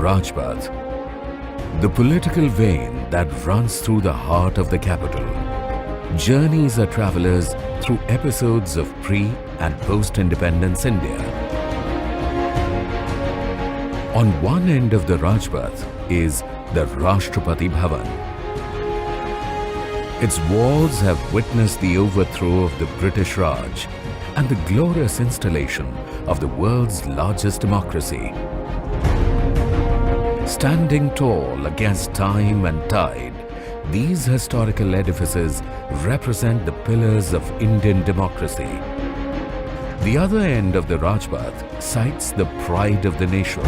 Rajpath, the political vein that runs through the heart of the capital, journeys our travelers through episodes of pre- and post-independence India. On one end of the Rajpath is the Rashtrapati Bhavan. Its walls have witnessed the overthrow of the British Raj and the glorious installation of the world's largest democracy. Standing tall against time and tide, these historical edifices represent the pillars of Indian democracy. The other end of the Rajpath cites the pride of the nation.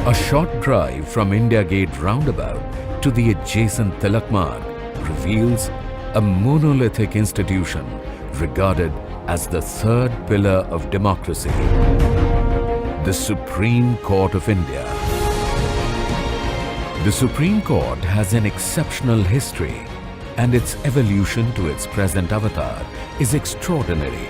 A short drive from India Gate roundabout to the adjacent Tilak Marg reveals a monolithic institution regarded as the third pillar of democracy, the Supreme Court of India. The Supreme Court has an exceptional history, and its evolution to its present avatar is extraordinary.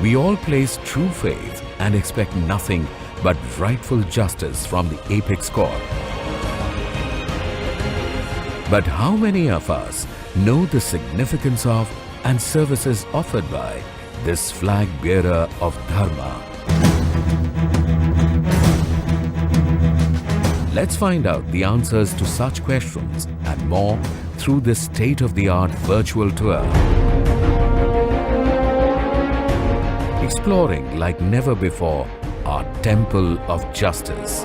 We all place true faith and expect nothing but rightful justice from the apex court. But how many of us know the significance of and services offered by this flag bearer of Dharma? Let's find out the answers to such questions and more through this state-of-the-art virtual tour. Exploring like never before our Temple of Justice.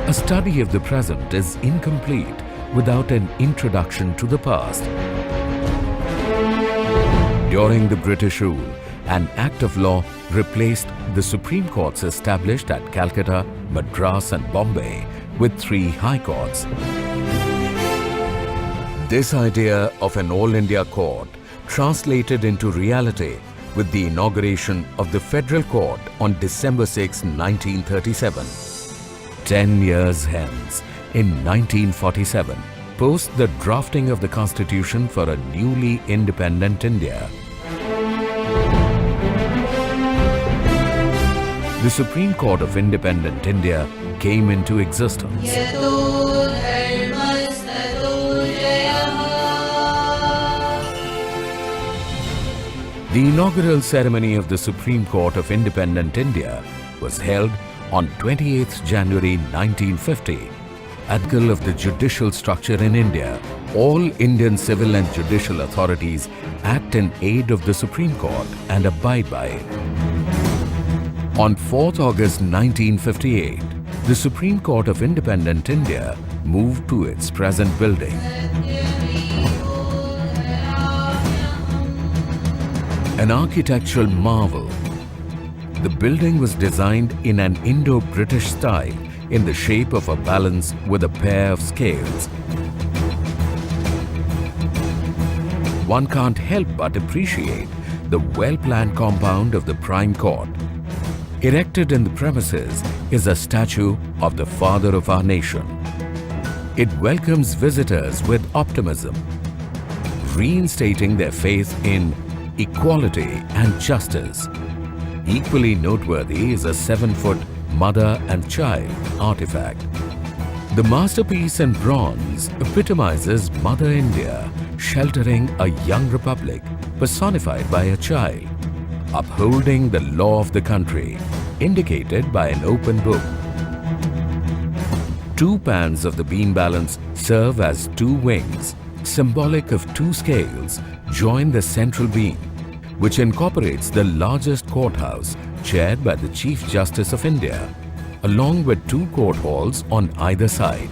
A study of the present is incomplete without an introduction to the past. During the British rule, an Act of Law replaced the Supreme Courts established at Calcutta, Madras and Bombay with 3 High Courts. This idea of an All India Court translated into reality with the inauguration of the Federal Court on December 6, 1937. 10 years hence, in 1947, post the drafting of the Constitution for a newly independent India, the Supreme Court of Independent India came into existence. The inaugural ceremony of the Supreme Court of Independent India was held on 28th January 1950. At the goal of the judicial structure in India, all Indian civil and judicial authorities act in aid of the Supreme Court and abide by it. On 4th August 1958, the Supreme Court of Independent India moved to its present building. An architectural marvel, the building was designed in an Indo-British style in the shape of a balance with a pair of scales. One can't help but appreciate the well-planned compound of the Prime Court. Erected in the premises is a statue of the father of our nation. It welcomes visitors with optimism, reinstating their faith in equality and justice. Equally noteworthy is a 7-foot mother and child artifact. The masterpiece in bronze epitomizes Mother India sheltering a young republic personified by a child, upholding the law of the country, indicated by an open book. 2 pans of the beam balance serve as 2 wings, symbolic of 2 scales, join the central beam, which incorporates the largest courthouse chaired by the Chief Justice of India, along with 2 court halls on either side.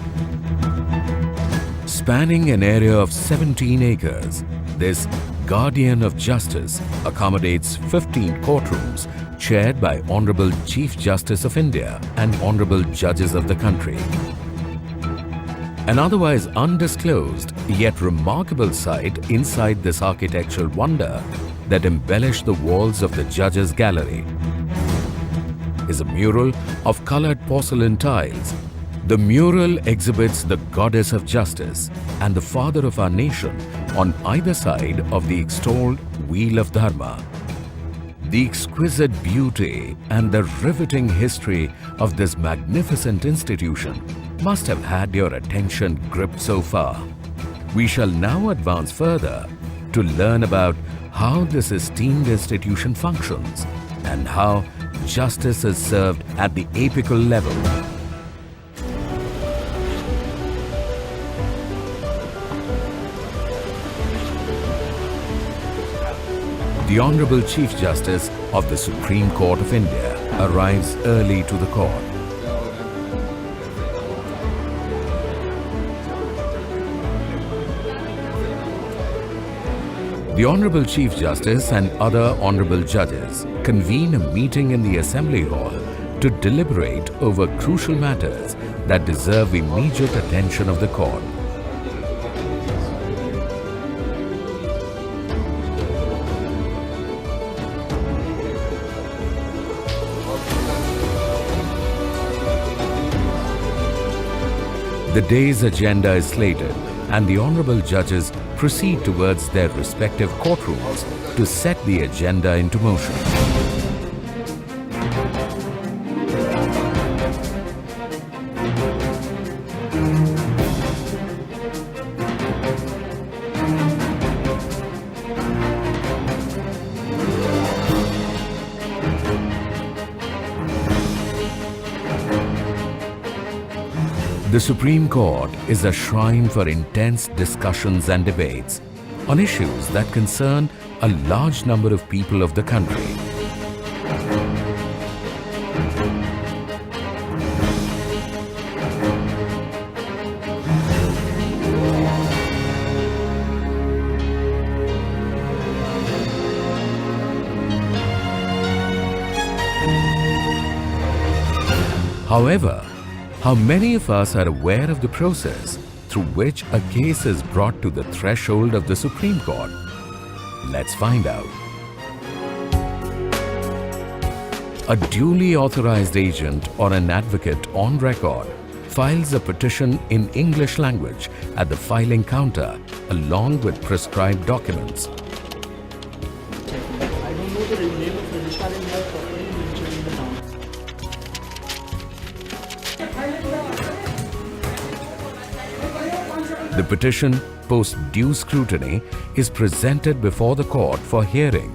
Spanning an area of 17 acres, this Guardian of Justice accommodates 15 courtrooms chaired by Honorable Chief Justice of India and Honorable Judges of the country. An otherwise undisclosed yet remarkable sight inside this architectural wonder that embellished the walls of the Judges' Gallery is a mural of colored porcelain tiles. The mural exhibits the Goddess of Justice and the Father of our nation on either side of the extolled Wheel of Dharma, The exquisite beauty and the riveting history of this magnificent institution must have had your attention gripped so far. We shall now advance further to learn about how this esteemed institution functions and how justice is served at the apical level. The Honorable Chief Justice of the Supreme Court of India arrives early to the court. The Honorable Chief Justice and other Honorable Judges convene a meeting in the Assembly Hall to deliberate over crucial matters that deserve immediate attention of the court. The day's agenda is slated, and the Honorable Judges proceed towards their respective courtrooms to set the agenda into motion. The Supreme Court is a shrine for intense discussions and debates on issues that concern a large number of people of the country. However, how many of us are aware of the process through which a case is brought to the threshold of the Supreme Court? Let's find out. A duly authorized agent or an advocate on record files a petition in English language at the filing counter along with prescribed documents. I don't know the name of registrar in my property mentioned in the town. The petition, post due scrutiny, is presented before the court for hearing.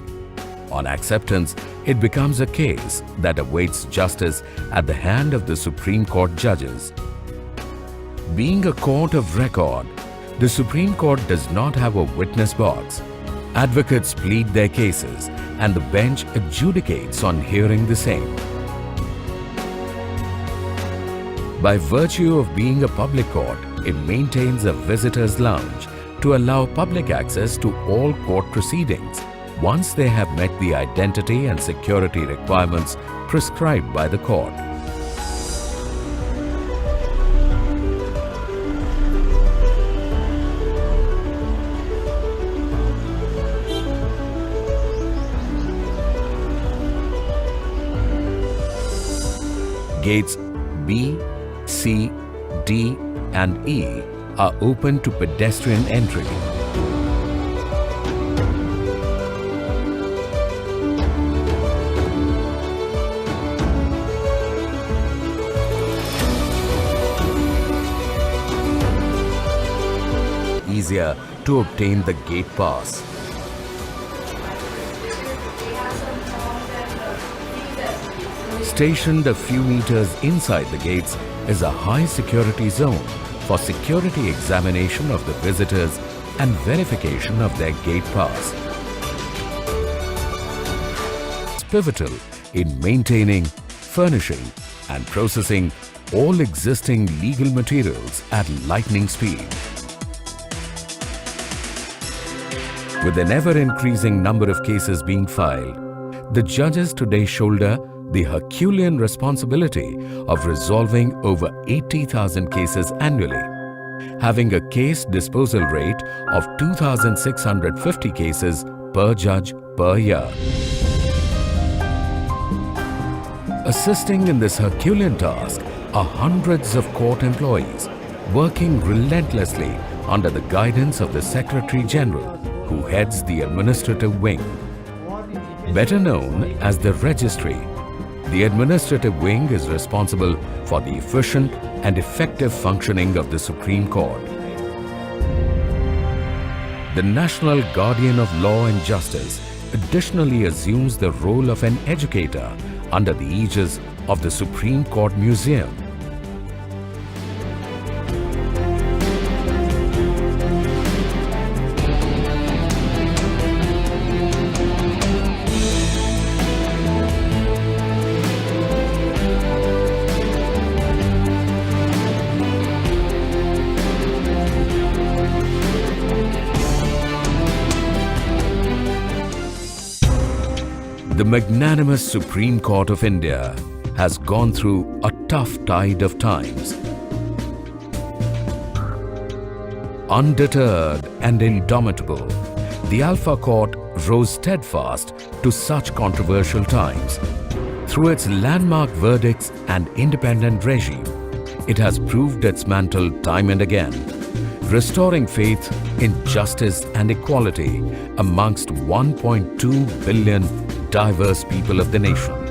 On acceptance, it becomes a case that awaits justice at the hand of the Supreme Court judges. Being a court of record, the Supreme Court does not have a witness box. Advocates plead their cases and the bench adjudicates on hearing the same. By virtue of being a public court, it maintains a visitor's lounge to allow public access to all court proceedings once they have met the identity and security requirements prescribed by the court. Gates B, C, D and E are open to pedestrian entry. Easier to obtain the gate pass. Stationed a few meters inside the gates is a high security zone for security examination of the visitors and verification of their gate pass. It's pivotal in maintaining, furnishing and processing all existing legal materials at lightning speed. With an ever-increasing number of cases being filed, the judges today shoulder the Herculean responsibility of resolving over 80,000 cases annually, having a case disposal rate of 2,650 cases per judge per year. Assisting in this Herculean task are hundreds of court employees working relentlessly under the guidance of the Secretary General, who heads the administrative wing. Better known as the Registry, the administrative wing is responsible for the efficient and effective functioning of the Supreme Court. The National Guardian of Law and Justice additionally assumes the role of an educator under the aegis of the Supreme Court Museum. The magnanimous Supreme Court of India has gone through a tough tide of times. Undeterred and indomitable, the Alpha Court rose steadfast to such controversial times. Through its landmark verdicts and independent regime, it has proved its mantle time and again, restoring faith in justice and equality amongst 1.2 billion diverse people of the nation.